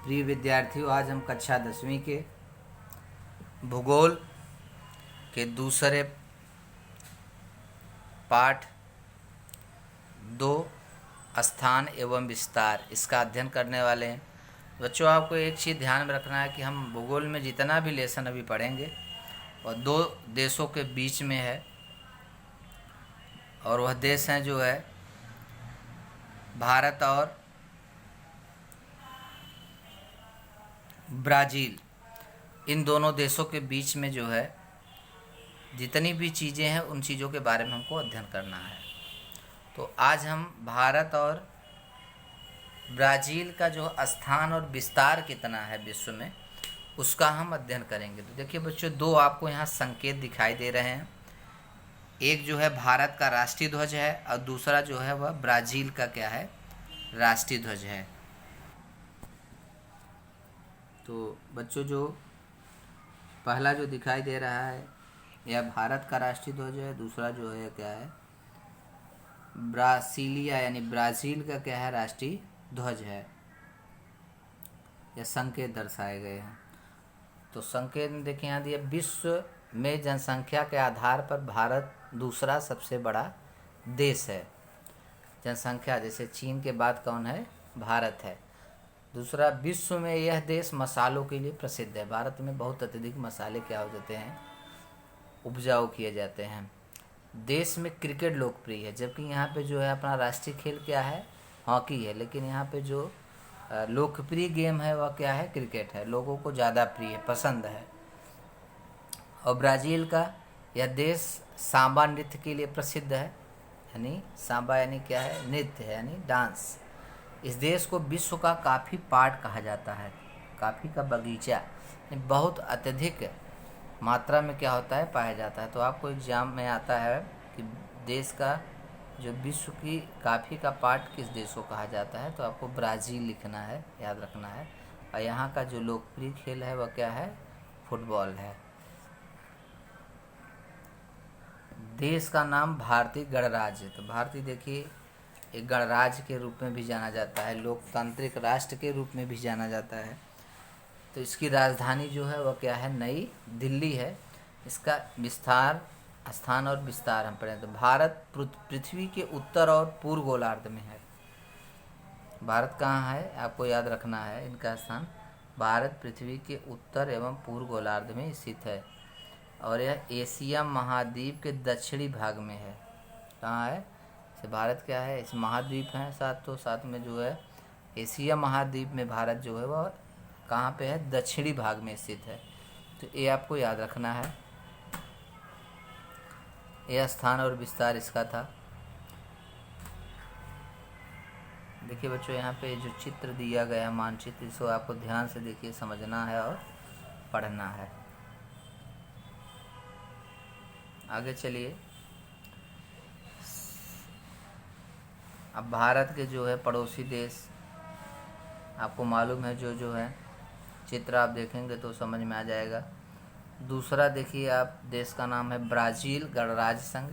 प्रिय विद्यार्थियों, आज हम कक्षा 10वीं के भूगोल के दूसरे पाठ 2 स्थान एवं विस्तार इसका अध्ययन करने वाले हैं। बच्चों, आपको एक चीज़ ध्यान में रखना है कि हम भूगोल में जितना भी लेसन अभी पढ़ेंगे और 2 देशों के बीच में है, और वह देश हैं जो है भारत और ब्राज़ील। इन दोनों देशों के बीच में जो है जितनी भी चीज़ें हैं उन चीज़ों के बारे में हमको अध्ययन करना है। तो आज हम भारत और ब्राज़ील का जो स्थान और विस्तार कितना है विश्व में, उसका हम अध्ययन करेंगे। तो देखिए बच्चों, 2 आपको यहाँ संकेत दिखाई दे रहे हैं। एक जो है भारत का राष्ट्रीय ध्वज है और दूसरा जो है वह ब्राज़ील का क्या है, राष्ट्रीय ध्वज है। तो बच्चों, जो पहला जो दिखाई दे रहा है यह भारत का राष्ट्रीय ध्वज है, दूसरा जो है क्या है, ब्रासीलिया यानी ब्राज़ील का क्या है, राष्ट्रीय ध्वज है। यह संकेत दर्शाए गए हैं। तो संकेत में देखिए यहाँ दिया, विश्व में जनसंख्या के आधार पर भारत दूसरा सबसे बड़ा देश है। जनसंख्या जैसे चीन के बाद कौन है, भारत है। दूसरा, विश्व में यह देश मसालों के लिए प्रसिद्ध है। भारत में बहुत अत्यधिक मसाले क्या हो जाते हैं, उपजाऊ किए जाते हैं। देश में क्रिकेट लोकप्रिय है, जबकि यहाँ पे जो है अपना राष्ट्रीय खेल क्या है, हॉकी है, लेकिन यहाँ पे जो लोकप्रिय गेम है वह क्या है, क्रिकेट है। लोगों को ज़्यादा प्रिय है, पसंद है। और ब्राज़ील का यह देश सांबा नृत्य के लिए प्रसिद्ध है। यानी सांबा यानी क्या है, नृत्य है, यानी डांस। इस देश को विश्व का काफ़ी पार्ट कहा जाता है, काफ़ी का बगीचा, बहुत अत्यधिक मात्रा में क्या होता है, पाया जाता है। तो आपको एग्जाम में आता है कि देश का जो विश्व की काफ़ी का पार्ट किस देश को कहा जाता है, तो आपको ब्राज़ील लिखना है, याद रखना है। और यहाँ का जो लोकप्रिय खेल है वह क्या है, फुटबॉल है। देश का नाम भारतीय गणराज्य। तो भारतीय देखिए एक गणराज्य के रूप में भी जाना जाता है, लोकतांत्रिक राष्ट्र के रूप में भी जाना जाता है। तो इसकी राजधानी जो है वह क्या है, नई दिल्ली है। इसका विस्तार, स्थान और विस्तार हम पढ़ें तो भारत पृथ्वी के उत्तर और पूर्व गोलार्ध में है। भारत कहाँ है, आपको याद रखना है इनका स्थान। भारत पृथ्वी के उत्तर एवं पूर्व गोलार्ध में स्थित है और यह एशिया महाद्वीप के दक्षिणी भाग में है। कहाँ है, से भारत क्या है, इस महाद्वीप है साथ, तो साथ में जो है एशिया महाद्वीप में भारत जो है वह कहाँ पे है, दक्षिणी भाग में स्थित है। तो ये आपको याद रखना है। यह स्थान और विस्तार इसका था। देखिए बच्चों, यहाँ पे जो चित्र दिया गया है, मानचित्र, इसको आपको ध्यान से देखिए, समझना है और पढ़ना है। आगे चलिए। अब भारत के जो है पड़ोसी देश आपको मालूम है, जो है चित्र आप देखेंगे तो समझ में आ जाएगा। दूसरा देखिए आप, देश का नाम है ब्राज़ील गणराज्य संघ।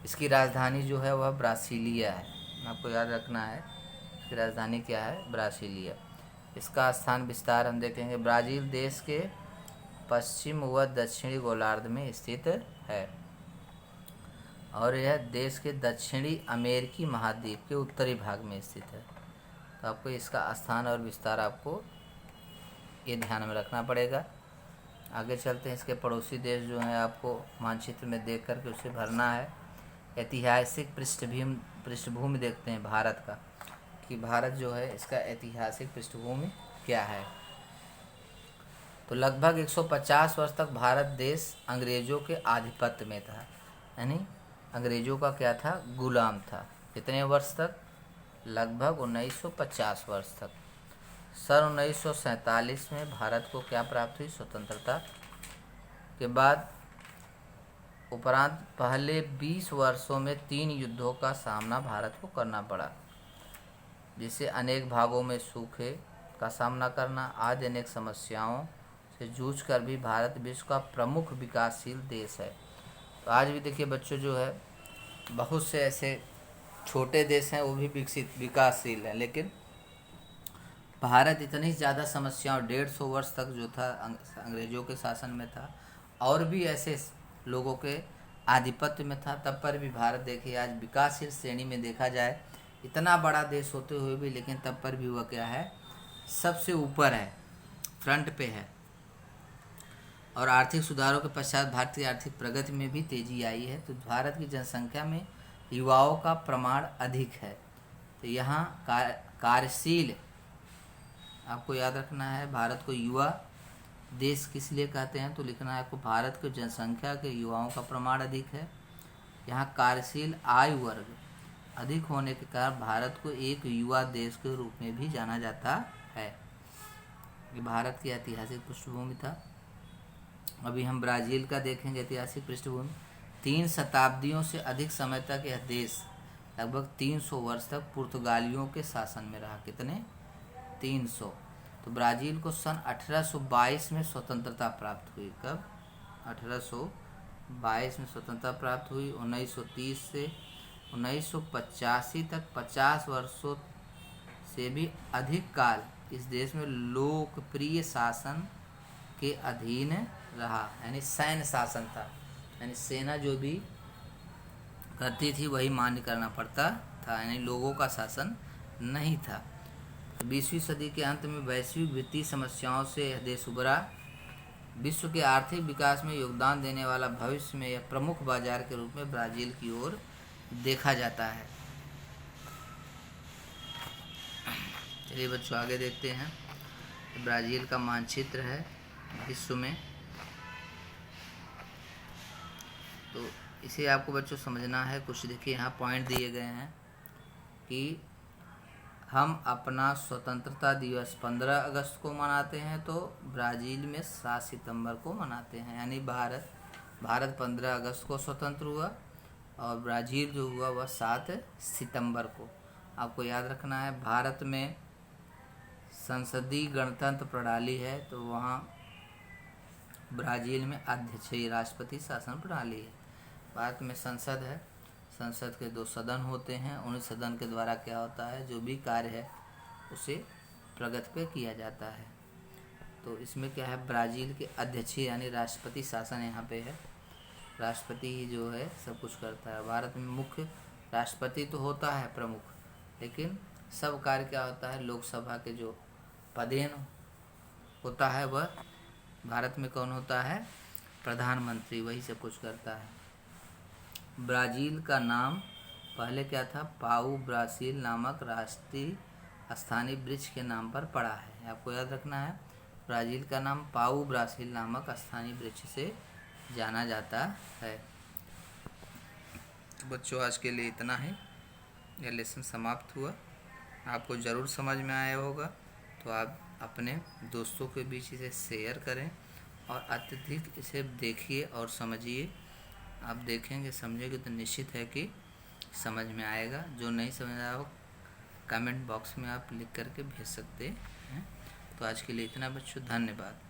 इसकी राजधानी जो है वह ब्रासीलिया है, आपको याद रखना है। इसकी राजधानी क्या है, ब्रासीलिया। इसका स्थान विस्तार हम देखेंगे। ब्राज़ील देश के पश्चिम व दक्षिणी गोलार्ध में स्थित है और यह देश के दक्षिणी अमेरिकी महाद्वीप के उत्तरी भाग में स्थित है। तो आपको इसका स्थान और विस्तार आपको ये ध्यान में रखना पड़ेगा। आगे चलते हैं। इसके पड़ोसी देश जो हैं आपको मानचित्र में देख करके उसे भरना है। ऐतिहासिक पृष्ठभूमि देखते हैं भारत का, कि भारत जो है इसका ऐतिहासिक पृष्ठभूमि क्या है। तो लगभग 150 वर्ष तक भारत देश अंग्रेज़ों के आधिपत्य में था, यानी अंग्रेज़ों का क्या था, गुलाम था। कितने वर्ष तक, लगभग 1950 वर्ष तक। सन 1947 में भारत को क्या प्राप्त हुई, स्वतंत्रता के बाद उपरांत पहले 20 वर्षों में 3 युद्धों का सामना भारत को करना पड़ा, जिससे अनेक भागों में सूखे का सामना करना आदि अनेक समस्याओं से जूझकर भी भारत विश्व का प्रमुख विकासशील देश है। तो आज भी देखिए बच्चों, जो है बहुत से ऐसे छोटे देश हैं वो भी विकासशील हैं, लेकिन भारत इतनी ज़्यादा समस्याओं 150 वर्ष तक जो था अंग्रेज़ों के शासन में था, और भी ऐसे लोगों के आधिपत्य में था, तब पर भी भारत देखिए आज विकासशील श्रेणी में देखा जाए, इतना बड़ा देश होते हुए भी, लेकिन तब पर भी वह क्या है, सबसे ऊपर है, फ्रंट पे है। और आर्थिक सुधारों के पश्चात भारतीय आर्थिक प्रगति में भी तेजी आई है। तो भारत की जनसंख्या में युवाओं का प्रमाण अधिक है। तो यहाँ कार्यशील, आपको याद रखना है, भारत को युवा देश किस लिए कहते हैं, तो लिखना है आपको, भारत की जनसंख्या के युवाओं का प्रमाण अधिक है। यहाँ कार्यशील आयु वर्ग अधिक होने के कारण भारत को एक युवा देश के रूप में भी जाना जाता है। ये भारत की ऐतिहासिक पृष्ठभूमि था। अभी हम ब्राज़ील का देखेंगे ऐतिहासिक पृष्ठभूमि। 3 शताब्दियों से अधिक समय तक यह देश लगभग 300 वर्ष तक पुर्तगालियों के शासन में रहा। कितने? 300। तो ब्राज़ील को सन 1822 में स्वतंत्रता प्राप्त हुई। कब? 1822 में स्वतंत्रता प्राप्त हुई। 1930 से 1985 तक 50 वर्षों से भी अधिक काल इस देश में लोकप्रिय शासन के अधीन रहा, यानी सैन्य शासन था, यानी सेना जो भी करती थी वही मान्य करना पड़ता था, यानी लोगों का शासन नहीं था। 20वीं सदी के अंत में वैश्विक वित्तीय समस्याओं से यह देश उभरा। विश्व के आर्थिक विकास में योगदान देने वाला भविष्य में यह प्रमुख बाजार के रूप में ब्राज़ील की ओर देखा जाता है। चलिए बच्चों आगे देखते हैं। ब्राज़ील का मानचित्र है विश्व में, तो इसे आपको बच्चों समझना है। कुछ देखिए यहाँ पॉइंट दिए गए हैं कि हम अपना स्वतंत्रता दिवस 15 अगस्त को मनाते हैं, तो ब्राज़ील में 7 सितंबर को मनाते हैं, यानी भारत 15 अगस्त को स्वतंत्र हुआ और ब्राज़ील जो हुआ वह 7 सितंबर को। आपको याद रखना है, भारत में संसदीय गणतंत्र प्रणाली है, तो वहाँ ब्राज़ील में अध्यक्षीय राष्ट्रपति शासन प्रणाली है। भारत में संसद है, संसद के 2 सदन होते हैं, उन सदन के द्वारा क्या होता है, जो भी कार्य है उसे प्रगति पे किया जाता है। तो इसमें क्या है, ब्राज़ील के अध्यक्षीय यानी राष्ट्रपति शासन यहाँ पे है, राष्ट्रपति ही जो है सब कुछ करता है। भारत में मुख्य राष्ट्रपति तो होता है प्रमुख, लेकिन सब कार्य क्या होता है, लोकसभा के जो पदेन होता है वह भारत में कौन होता है, प्रधानमंत्री, वही सब कुछ करता है। ब्राज़ील का नाम पहले क्या था, पाऊ ब्रासील नामक राष्ट्रीय स्थानीय वृक्ष के नाम पर पड़ा है। आपको याद रखना है, ब्राज़ील का नाम पाऊ ब्रासील नामक स्थानीय वृक्ष से जाना जाता है। बच्चों आज के लिए इतना ही, यह लेसन समाप्त हुआ। आपको ज़रूर समझ में आया होगा, तो आप अपने दोस्तों के बीच इसे शेयर करें और अत्यधिक इसे देखिए और समझिए। आप देखेंगे समझेंगे तो निश्चित है कि समझ में आएगा। जो नहीं समझ आया हो कमेंट बॉक्स में आप लिख करके भेज सकते हैं। तो आज के लिए इतना बच्चों, धन्यवाद।